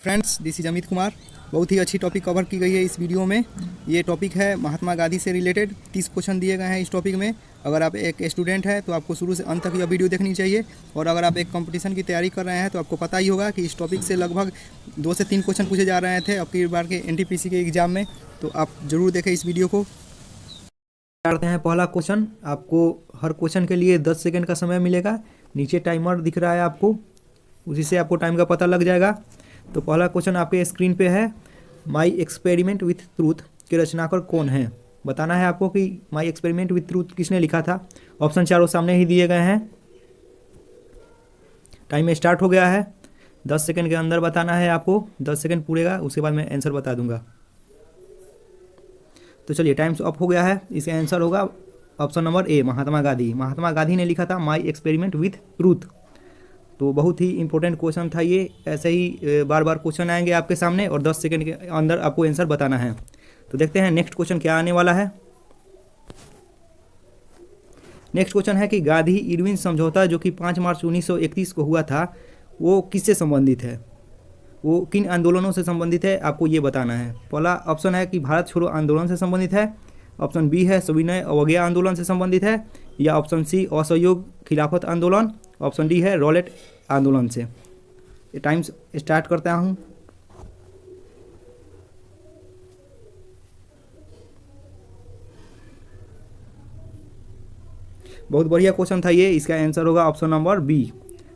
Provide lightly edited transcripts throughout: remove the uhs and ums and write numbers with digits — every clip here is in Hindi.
Friends, this is Amit Kumar. बहुत ही अच्छी टॉपिक कवर की गई है इस वीडियो में। ये टॉपिक है महात्मा गांधी से रिलेटेड। 30 क्वेश्चन दिए गए हैं इस टॉपिक में। अगर आप एक स्टूडेंट हैं तो आपको शुरू से अंत तक यह वीडियो देखनी चाहिए, और अगर आप एक कंपटीशन की तैयारी कर रहे हैं तो आपको पता ही होगा कि इस टॉपिक से लगभग 2 से 3 क्वेश्चन पूछे जा रहे थे अब की बार के NTPC के एग्ज़ाम में। तो आप ज़रूर देखें इस वीडियो को। करते हैं पहला क्वेश्चन। आपको हर क्वेश्चन के लिए 10 सेकेंड का समय मिलेगा। नीचे टाइमर दिख रहा है आपको, उसी से आपको टाइम का पता लग जाएगा। तो पहला क्वेश्चन आपके स्क्रीन पे है, माई एक्सपेरिमेंट विथ ट्रूथ के रचनाकार कौन है। बताना है आपको कि माई एक्सपेरिमेंट विथ ट्रूथ किसने लिखा था। ऑप्शन चारों सामने ही दिए गए हैं। टाइम स्टार्ट हो गया है। 10 सेकेंड के अंदर बताना है आपको। 10 सेकेंड पूरेगा, उसके बाद मैं आंसर बता दूंगा। तो चलिए, टाइम्स अप हो गया है। इसका आंसर होगा option number A, Mahatma Gandhi. Mahatma Gandhi ने लिखा था माई एक्सपेरिमेंट विथ ट्रूथ। तो बहुत ही इंपॉर्टेंट क्वेश्चन था ये। ऐसे ही बार बार क्वेश्चन आएंगे आपके सामने और 10 सेकंड के अंदर आपको आंसर बताना है। तो देखते हैं नेक्स्ट क्वेश्चन क्या आने वाला है। नेक्स्ट क्वेश्चन है कि गांधी इरविन समझौता जो कि 5 मार्च 1931 को हुआ था, वो किससे संबंधित है, वो किन आंदोलनों से संबंधित है, आपको ये बताना है। पहला ऑप्शन है कि भारत छोड़ो आंदोलन से संबंधित है। ऑप्शन बी है सविनय अवज्ञा आंदोलन से संबंधित है, या ऑप्शन सी असहयोग खिलाफत आंदोलन, ऑप्शन डी है रॉलेट आंदोलन से। ये टाइम्स स्टार्ट करता हूँ। बहुत बढ़िया क्वेश्चन था ये। इसका आंसर होगा ऑप्शन नंबर बी,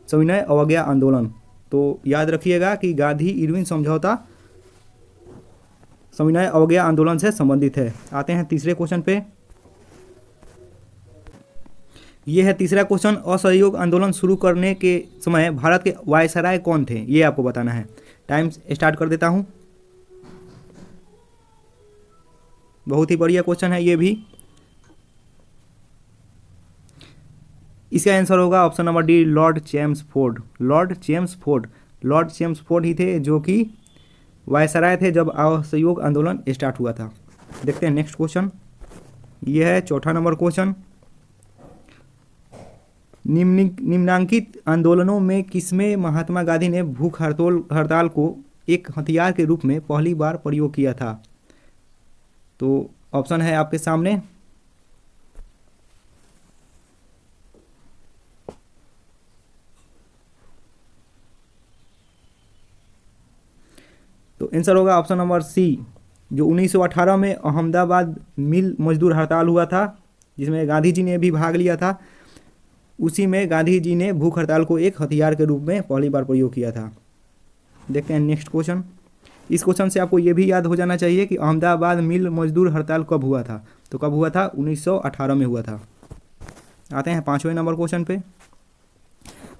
सविनय अवज्ञा आंदोलन। तो याद रखिएगा कि गांधी इरविन समझौता सविनय अवज्ञा आंदोलन से संबंधित है। आते हैं तीसरे क्वेश्चन पे। ये है तीसरा क्वेश्चन, असहयोग आंदोलन शुरू करने के समय भारत के वायसराय कौन थे, ये आपको बताना है। टाइम स्टार्ट कर देता हूं। बहुत ही बढ़िया क्वेश्चन है ये भी। इसका आंसर होगा option number D, Lord Chelmsford. Lord Chelmsford, Lord Chelmsford ही थे जो कि वायसराय थे जब असहयोग आंदोलन स्टार्ट हुआ था। देखते हैं नेक्स्ट क्वेश्चन। ये है चौथा नंबर क्वेश्चन, निम्नांकित आंदोलनों में किसमें महात्मा गांधी ने भूख हड़ताल को एक हथियार के रूप में पहली बार प्रयोग किया था। तो ऑप्शन है आपके सामने। तो आंसर होगा ऑप्शन नंबर सी, जो 1918 में अहमदाबाद मिल मजदूर हड़ताल हुआ था, जिसमें गांधी जी ने भी भाग लिया था। उसी में गांधी जी ने भूख हड़ताल को एक हथियार के रूप में पहली बार प्रयोग किया था। देखते हैं नेक्स्ट क्वेश्चन। इस क्वेश्चन से आपको ये भी याद हो जाना चाहिए कि अहमदाबाद मिल मजदूर हड़ताल कब हुआ था। तो कब हुआ था, 1918 में हुआ था। आते हैं 5वें नंबर क्वेश्चन पे।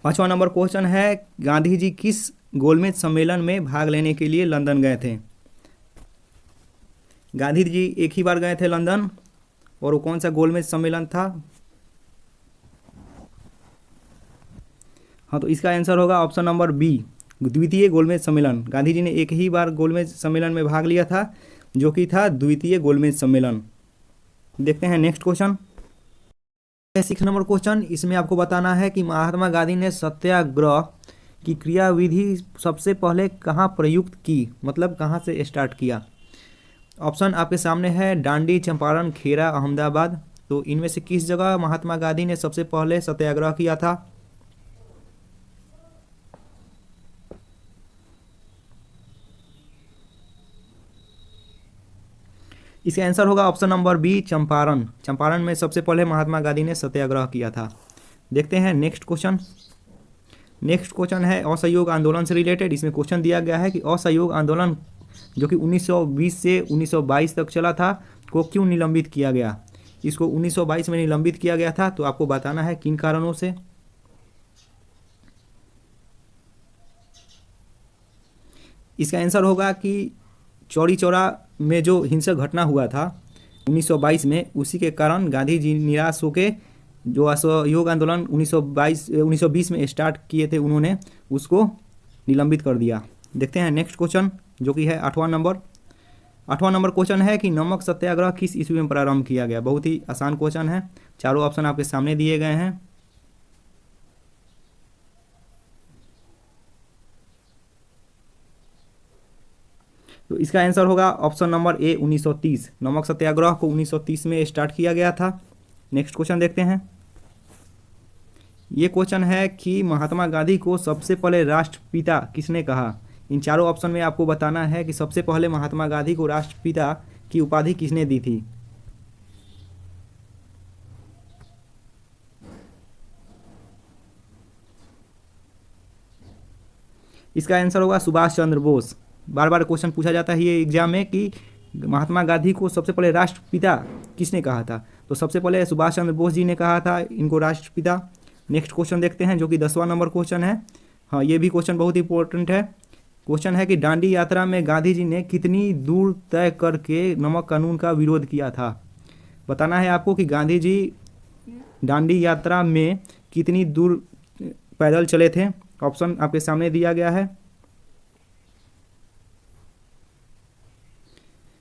5वां नंबर क्वेश्चन है, गांधी जी किस गोलमेज सम्मेलन में भाग लेने के लिए लंदन गए थे। गांधी जी एक ही बार गए थे लंदन, और वो कौन सा गोलमेज सम्मेलन था। हाँ, तो इसका आंसर होगा ऑप्शन नंबर बी, द्वितीय गोलमेज सम्मेलन। गांधी जी ने एक ही बार गोलमेज सम्मेलन में भाग लिया था, जो कि था द्वितीय गोलमेज सम्मेलन। देखते हैं नेक्स्ट क्वेश्चन। 6 नंबर क्वेश्चन, इसमें आपको बताना है कि महात्मा गांधी ने सत्याग्रह की क्रियाविधि सबसे पहले कहाँ प्रयुक्त की, मतलब कहाँ से स्टार्ट किया। ऑप्शन आपके सामने है, डांडी, चंपारण, खेरा, अहमदाबाद। तो इनमें से किस जगह महात्मा गांधी ने सबसे पहले सत्याग्रह किया था। इसका आंसर होगा option number B, Champaran. Champaran में सबसे पहले महात्मा गांधी ने सत्याग्रह किया था। देखते हैं नेक्स्ट क्वेश्चन। नेक्स्ट क्वेश्चन है असहयोग आंदोलन से रिलेटेड। इसमें क्वेश्चन दिया गया है कि असहयोग आंदोलन जो कि 1920 से 1922 तक चला था, को क्यों निलंबित किया गया। इसको 1922 में निलंबित किया गया था। तो आपको बताना है किन कारणों से। इसका आंसर होगा कि चौरी चौरा में जो हिंसक घटना हुआ था 1922 में, उसी के कारण गांधी जी निराश होकर जो असहयोग आंदोलन 1920 में स्टार्ट किए थे, उन्होंने उसको निलंबित कर दिया। देखते हैं नेक्स्ट क्वेश्चन, जो कि है 8वां नंबर। 8वां नंबर क्वेश्चन है कि नमक सत्याग्रह किस ईस्वी में प्रारंभ किया गया। बहुत ही आसान क्वेश्चन है। चारों ऑप्शन आपके सामने दिए गए हैं। तो इसका आंसर होगा ऑप्शन नंबर ए 1930। नमक सत्याग्रह को 1930 में स्टार्ट किया गया था। नेक्स्ट क्वेश्चन देखते हैं। ये क्वेश्चन है कि महात्मा गांधी को सबसे पहले राष्ट्रपिता किसने कहा। इन चारों ऑप्शन में आपको बताना है कि सबसे पहले महात्मा गांधी को राष्ट्रपिता की उपाधि किसने दी थी। इसका आंसर होगा सुभाष चंद्र बोस। बार बार क्वेश्चन पूछा जाता है ये एग्जाम में कि महात्मा गांधी को सबसे पहले राष्ट्रपिता किसने कहा था, तो सबसे पहले सुभाष चंद्र बोस जी ने कहा था इनको राष्ट्रपिता। नेक्स्ट क्वेश्चन देखते हैं जो कि 10वां नंबर क्वेश्चन है। हाँ, ये भी क्वेश्चन बहुत इंपॉर्टेंट है। क्वेश्चन है कि दांडी यात्रा में गांधी जी ने कितनी दूर तय करके नमक कानून का विरोध किया था। बताना है आपको कि गांधी जी दांडी यात्रा में कितनी दूर पैदल चले थे। ऑप्शन आपके सामने दिया गया है।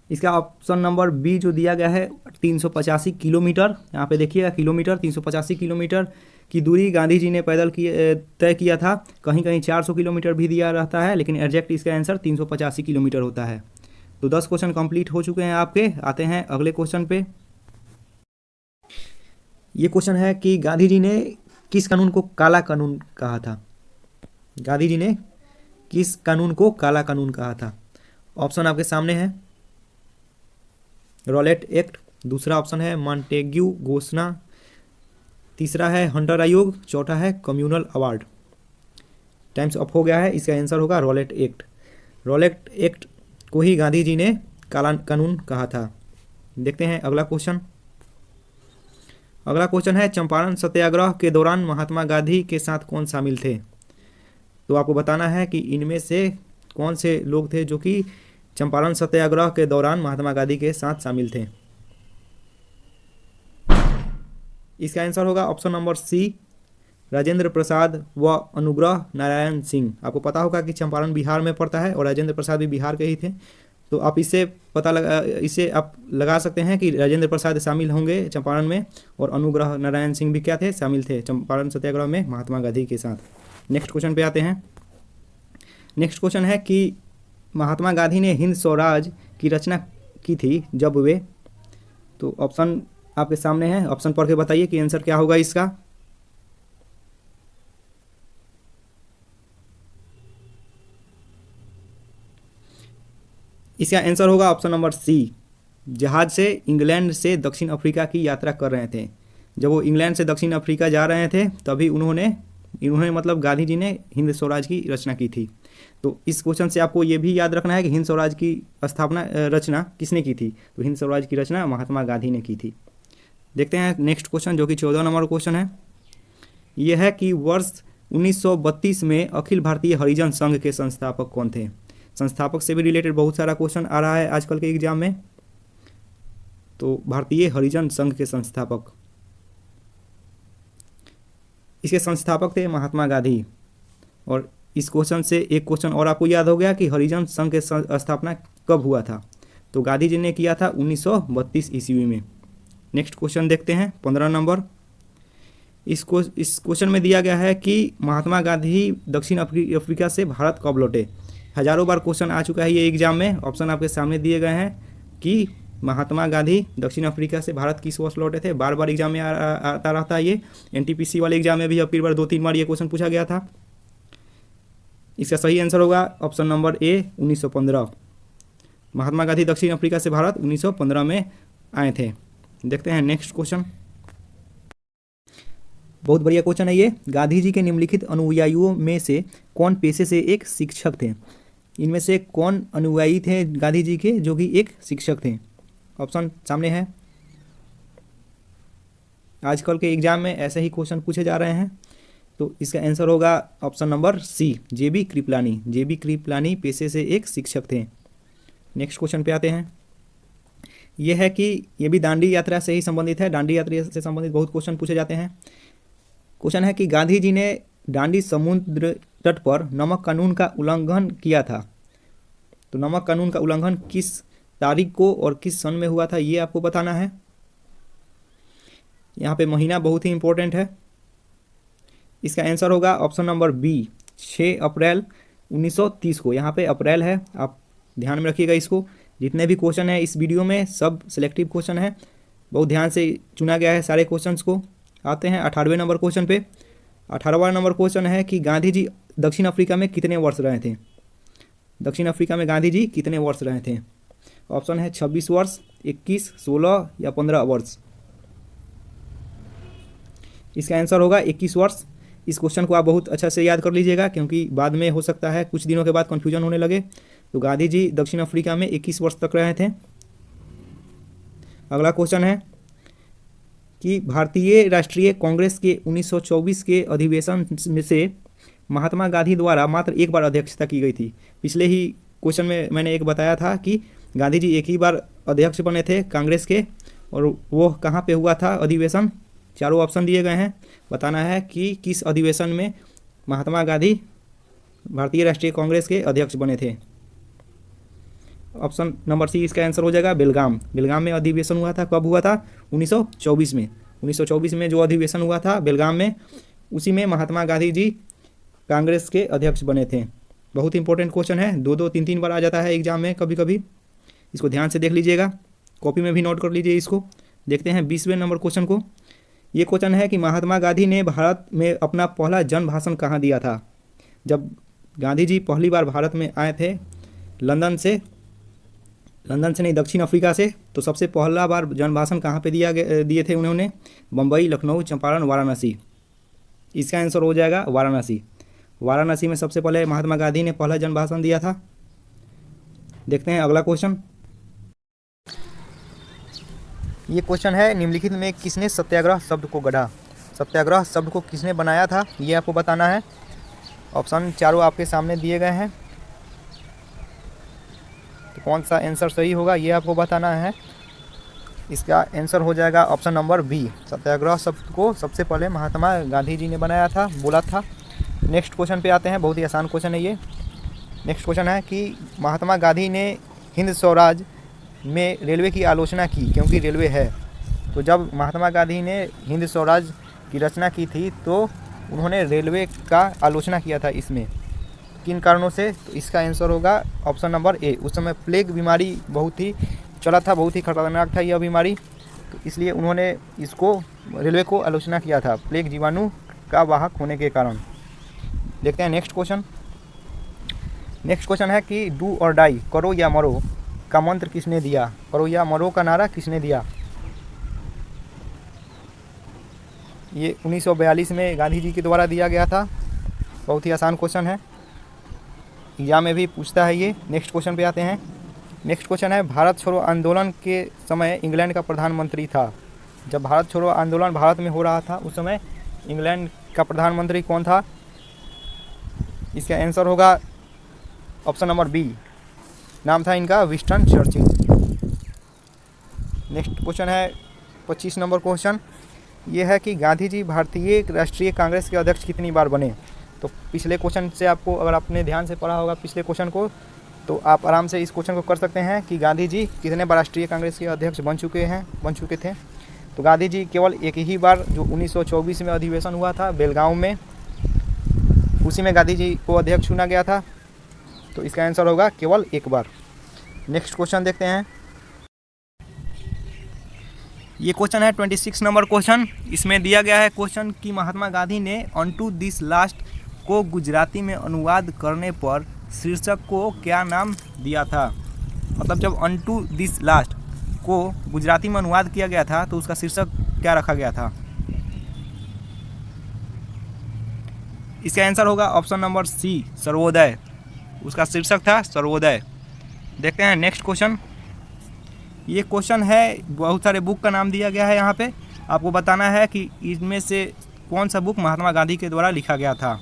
इसका ऑप्शन नंबर बी जो दिया गया है 385 किलोमीटर। यहाँ पे देखिएगा किलोमीटर, 385 किलोमीटर की दूरी गांधी जी ने पैदल तय किया था। कहीं कहीं 400 किलोमीटर भी दिया रहता है, लेकिन एग्जैक्ट इसका आंसर 385 किलोमीटर होता है। तो 10 क्वेश्चन कंप्लीट हो चुके हैं आपके। आते हैं अगले क्वेश्चन पे। ये क्वेश्चन है कि गांधी जी ने किस कानून को काला कानून कहा था। गांधी जी ने किस कानून को काला कानून कहा था। ऑप्शन आपके सामने है। रॉलेट एक्ट, दूसरा ऑप्शन है मॉन्टेग्यू घोषणा, तीसरा है हंटर आयोग, चौथा है कम्युनल अवार्ड। टाइम्स अप हो गया है। इसका आंसर होगा रॉलेट एक्ट। रॉलेट एक्ट को ही गांधी जी ने काला कानून कहा था। देखते हैं अगला क्वेश्चन। अगला क्वेश्चन है चंपारण सत्याग्रह के दौरान महात्मा गांधी के साथ कौन शामिल थे। तो आपको बताना है कि इनमें से कौन से लोग थे जो कि चंपारण सत्याग्रह के दौरान महात्मा गांधी के साथ शामिल थे। इसका आंसर होगा option number C, Rajendra Prasad व अनुग्रह नारायण सिंह। आपको पता होगा कि चंपारण बिहार में पड़ता है और राजेंद्र प्रसाद भी बिहार के ही थे। तो आप इसे आप लगा सकते हैं कि राजेंद्र प्रसाद शामिल होंगे चंपारण में, और अनुग्रह नारायण सिंह भी क्या थे, शामिल थे चंपारण सत्याग्रह में महात्मा गांधी के साथ। नेक्स्ट क्वेश्चन पे आते हैं। नेक्स्ट क्वेश्चन है कि महात्मा गांधी ने हिंद स्वराज की रचना की थी जब वे, तो ऑप्शन आपके सामने है। ऑप्शन पढ़ के बताइए कि आंसर क्या होगा इसका। इसका आंसर होगा ऑप्शन नंबर सी, जहाज से इंग्लैंड से दक्षिण अफ्रीका की यात्रा कर रहे थे। जब वो इंग्लैंड से दक्षिण अफ्रीका जा रहे थे तभी उन्होंने मतलब गांधी जी ने हिंद स्वराज की रचना की थी। तो इस क्वेश्चन से आपको ये भी याद रखना है कि हिंद स्वराज की रचना किसने की थी। तो हिंद स्वराज की रचना महात्मा गांधी ने की थी। देखते हैं नेक्स्ट क्वेश्चन जो कि 14 नंबर क्वेश्चन है। यह है कि वर्ष 1932 में अखिल भारतीय हरिजन संघ के संस्थापक कौन थे। संस्थापक से भी रिलेटेड बहुत सारा क्वेश्चन आ रहा है आजकल के एग्जाम में। तो भारतीय हरिजन संघ के संस्थापक, इसके संस्थापक थे महात्मा गांधी। और इस क्वेश्चन से एक क्वेश्चन और आपको याद हो गया कि हरिजन संघ के स्थापना कब हुआ था। तो गांधी जी ने किया था 1932 ईस्वी में। नेक्स्ट क्वेश्चन देखते हैं 15 नंबर। इस क्वेश्चन में दिया गया है कि महात्मा गांधी दक्षिण अफ्रीका से भारत कब लौटे। हजारों बार क्वेश्चन आ चुका है ये एग्जाम में। ऑप्शन आपके सामने दिए गए हैं कि महात्मा गांधी दक्षिण अफ्रीका से भारत किस वर्ष लौटे थे। बार बार एग्जाम में आता रहता है ये। एनटीपीसी वाले एग्जाम में भी अब फिर बार 2-3 बार ये क्वेश्चन पूछा गया था। इसका सही आंसर होगा option number A 1915। Mahatma Gandhi दक्षिण अफ्रीका से भारत 1915 में आए थे। देखते हैं नेक्स्ट क्वेश्चन। बहुत बढ़िया क्वेश्चन है ये। गांधी जी के निम्नलिखित अनुयायियों में से कौन पेशे से एक शिक्षक थे। इनमें से कौन अनुयायी थे गांधी जी के जो कि एक शिक्षक थे। ऑप्शन सामने है। आजकल के एग्जाम में ऐसे ही क्वेश्चन पूछे जा रहे हैं। तो इसका आंसर होगा ऑप्शन नंबर सी, जेबी कृपलानी। जेबी कृपलानी पेशे से एक शिक्षक थे। नेक्स्ट क्वेश्चन पे आते हैं। यह है कि ये भी दांडी यात्रा से ही संबंधित है। दांडी यात्रा से संबंधित बहुत क्वेश्चन पूछे जाते हैं। क्वेश्चन है कि गांधी जी ने दांडी समुद्र तट पर नमक कानून का उल्लंघन किया था। तो नमक कानून का उल्लंघन किस तारीख को और किस सन में हुआ था ये आपको बताना है। यहाँ पे महीना बहुत ही इंपॉर्टेंट है। इसका आंसर होगा ऑप्शन नंबर बी, 6 अप्रैल 1930 को। यहाँ पे अप्रैल है, आप ध्यान में रखिएगा इसको। जितने भी क्वेश्चन है इस वीडियो में सब सिलेक्टिव क्वेश्चन है, बहुत ध्यान से चुना गया है सारे क्वेश्चंस को। आते हैं 18वें नंबर क्वेश्चन पे। 18वां नंबर क्वेश्चन है कि गांधी जी दक्षिण अफ्रीका में कितने वर्ष रहे थे। दक्षिण अफ्रीका में गांधी जी कितने वर्ष रहे थे। ऑप्शन है 26 वर्ष, 21, 16 या 15 वर्ष। इसका आंसर होगा 21 वर्ष। इस क्वेश्चन को आप बहुत अच्छा से याद कर लीजिएगा, क्योंकि बाद में हो सकता है कुछ दिनों के बाद कन्फ्यूजन होने लगे। तो गांधी जी दक्षिण अफ्रीका में 21 वर्ष तक रहे थे। अगला क्वेश्चन है कि भारतीय राष्ट्रीय कांग्रेस के 1924 के अधिवेशन में से महात्मा गांधी द्वारा मात्र एक बार अध्यक्षता की गई थी। पिछले ही क्वेश्चन में मैंने एक बताया था कि गांधी जी एक ही बार अध्यक्ष बने थे कांग्रेस के, और वो कहाँ पे हुआ था अधिवेशन। चारों ऑप्शन दिए गए हैं, बताना है कि किस अधिवेशन में महात्मा गांधी भारतीय राष्ट्रीय कांग्रेस के अध्यक्ष बने थे। ऑप्शन नंबर सी इसका आंसर हो जाएगा बेलगाम। बेलगाम में अधिवेशन हुआ था, कब हुआ था 1924 में। 1924 में जो अधिवेशन हुआ था बेलगाम में, उसी में महात्मा गांधी जी कांग्रेस के अध्यक्ष बने थे। बहुत इंपॉर्टेंट क्वेश्चन है, 2-2, 3-3 बार आ जाता है एग्जाम में कभी कभी। इसको ध्यान से देख लीजिएगा, कॉपी में भी नोट कर लीजिए इसको। देखते हैं 20वें नंबर क्वेश्चन को। ये क्वेश्चन है कि महात्मा गांधी ने भारत में अपना पहला जन भाषण कहाँ दिया था। जब गांधी जी पहली बार भारत में आए थे लंदन से नहीं, दक्षिण अफ्रीका से, तो सबसे पहला बार जन भाषण कहाँ पे दिए थे उन्होंने। बम्बई, लखनऊ, चंपारण, वाराणसी। इसका आंसर हो जाएगा वाराणसी। वाराणसी में सबसे पहले महात्मा गांधी ने पहला जन भाषण दिया था। देखते हैं अगला क्वेश्चन। ये क्वेश्चन है निम्नलिखित में किसने सत्याग्रह शब्द को गढ़ा। सत्याग्रह शब्द को किसने बनाया था ये आपको बताना है। ऑप्शन चारों आपके सामने दिए गए हैं, तो कौन सा आंसर सही होगा ये आपको बताना है। इसका आंसर हो जाएगा ऑप्शन नंबर बी। सत्याग्रह शब्द को सबसे पहले महात्मा गांधी जी ने बनाया था, बोला था। नेक्स्ट क्वेश्चन पे आते हैं, बहुत ही आसान क्वेश्चन है ये। नेक्स्ट क्वेश्चन है कि महात्मा गांधी ने हिंद स्वराज में रेलवे की आलोचना की, क्योंकि रेलवे है। तो जब महात्मा गांधी ने हिंद स्वराज की रचना की थी तो उन्होंने रेलवे का आलोचना किया था। इसमें किन कारणों से, तो इसका आंसर होगा ऑप्शन नंबर ए। उस समय प्लेग बीमारी बहुत ही चला था, बहुत ही खतरनाक था यह बीमारी, तो इसलिए उन्होंने इसको रेलवे को आलोचना किया था, प्लेग जीवाणु का वाहक होने के कारण। देखते हैं नेक्स्ट क्वेश्चन। नेक्स्ट क्वेश्चन है कि डू और डाई, करो या मरो का मंत्र किसने दिया। करो या मरो का नारा किसने दिया। ये 1942 में गांधी जी के द्वारा दिया गया था। बहुत ही आसान क्वेश्चन है, एग्जाम में भी पूछता है ये। नेक्स्ट क्वेश्चन पे आते हैं। नेक्स्ट क्वेश्चन है भारत छोड़ो आंदोलन के समय इंग्लैंड का प्रधानमंत्री था। जब भारत छोड़ो आंदोलन भारत में हो रहा था उस समय इंग्लैंड का प्रधानमंत्री कौन था। इसका आंसर होगा ऑप्शन नंबर बी। नाम था इनका विंस्टन चर्चिल। नेक्स्ट क्वेश्चन है 25 नंबर क्वेश्चन। ये है कि गांधी जी भारतीय राष्ट्रीय कांग्रेस के अध्यक्ष कितनी बार बने। तो पिछले क्वेश्चन से आपको, अगर आपने ध्यान से पढ़ा होगा पिछले क्वेश्चन को, तो आप आराम से इस क्वेश्चन को कर सकते हैं कि गांधी जी कितने बार राष्ट्रीय कांग्रेस के अध्यक्ष बन चुके थे। तो गांधी जी केवल एक ही बार, जो 1924 में अधिवेशन हुआ था बेलगांव में, उसी में गांधी जी को अध्यक्ष चुना गया था। तो इसका आंसर होगा केवल एक बार। नेक्स्ट क्वेश्चन देखते हैं। ये क्वेश्चन है 26 नंबर क्वेश्चन। इसमें दिया गया है क्वेश्चन कि महात्मा गांधी ने अनटू दिस लास्ट को गुजराती में अनुवाद करने पर शीर्षक को क्या नाम दिया था। मतलब जब अनटू दिस लास्ट को गुजराती में अनुवाद किया गया था तो उसका शीर्षक क्या रखा गया था। इसका आंसर होगा ऑप्शन नंबर सी, सर्वोदय। उसका शीर्षक था सर्वोदय। देखते हैं नेक्स्ट क्वेश्चन। ये क्वेश्चन है, बहुत सारे बुक का नाम दिया गया है यहाँ पे, आपको बताना है कि इनमें से कौन सा बुक महात्मा गांधी के द्वारा लिखा गया था।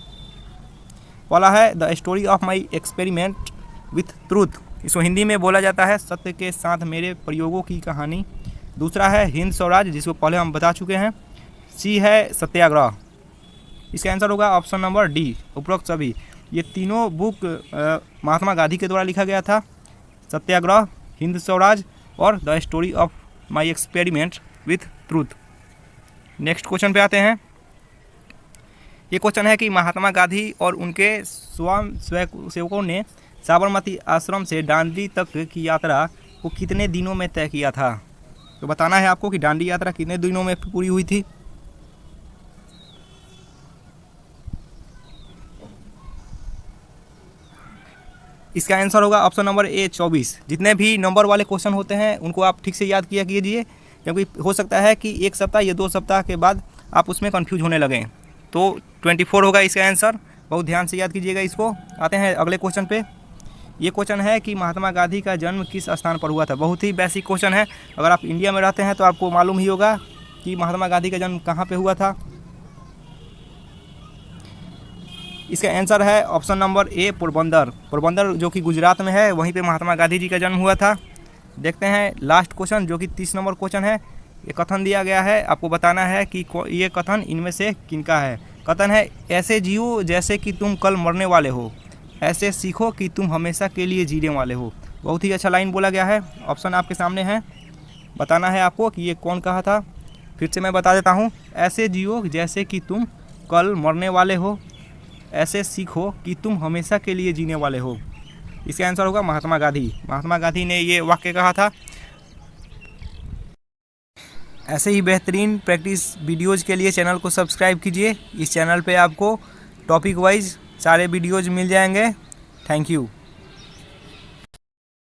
पहला है the story of my experiment with truth, इसको हिंदी में बोला जाता है सत्य के साथ मेरे प्रयोगों की कहानी। दूसरा है हिंद स्वराज, जिसको पहले हम बता चुके हैं। सी है सत्याग्रह। इसका आंसर होगा ऑप्शन नंबर डी, उपरोक्त सभी। ये तीनों बुक महात्मा गांधी के द्वारा लिखा गया था, सत्याग्रह, हिंद स्वराज और the story of my experiment with truth. Next question पे आते हैं। ये क्वेश्चन है कि महात्मा गांधी और उनके स्वयंसेवकों ने साबरमती आश्रम से दांडी तक की यात्रा को कितने दिनों में तय किया था? तो बताना है आपको कि दांडी यात्रा कितने दिनों में पूरी हुई थी। इसका आंसर होगा ऑप्शन नंबर ए 24। जितने भी नंबर वाले क्वेश्चन होते हैं उनको आप ठीक से याद किया कीजिए, क्योंकि हो सकता है कि एक सप्ताह या 2 सप्ताह के बाद आप उसमें कंफ्यूज होने लगें। तो 24 होगा इसका आंसर, बहुत ध्यान से याद कीजिएगा इसको। आते हैं अगले क्वेश्चन पे। ये क्वेश्चन है कि महात्मा गांधी का जन्म किस स्थान पर हुआ था? बहुत ही बेसिक क्वेश्चन है। अगर आप इंडिया में रहते हैं तो आपको मालूम ही होगा कि महात्मा गांधी का जन्म कहाँ पे हुआ था। इसका आंसर है option number A Porbandar. Porbandar जो कि गुजरात में है, वहीं पे महात्मा गांधी जी का जन्म हुआ था। देखते हैं लास्ट क्वेश्चन जो कि 30 नंबर क्वेश्चन है। ये कथन दिया गया है, आपको बताना है कि ये कथन इनमें से किनका है। कथन है, ऐसे जियो जैसे कि तुम कल मरने वाले हो, ऐसे सीखो कि तुम हमेशा के लिए जीने वाले हो। बहुत ही अच्छा लाइन बोला गया है। ऑप्शन आपके सामने है, बताना है आपको कि ये कौन कहा था। फिर से मैं बता देता हूँ, ऐसे जियो जैसे कि तुम कल मरने वाले हो, ऐसे सीखो कि तुम हमेशा के लिए जीने वाले हो। इसका आंसर होगा महात्मा गांधी। महात्मा गांधी ने ये वाक्य कहा था। ऐसे ही बेहतरीन प्रैक्टिस वीडियोज़ के लिए चैनल को सब्सक्राइब कीजिए। इस चैनल पे आपको टॉपिक वाइज सारे वीडियोज़ मिल जाएंगे। Thank you.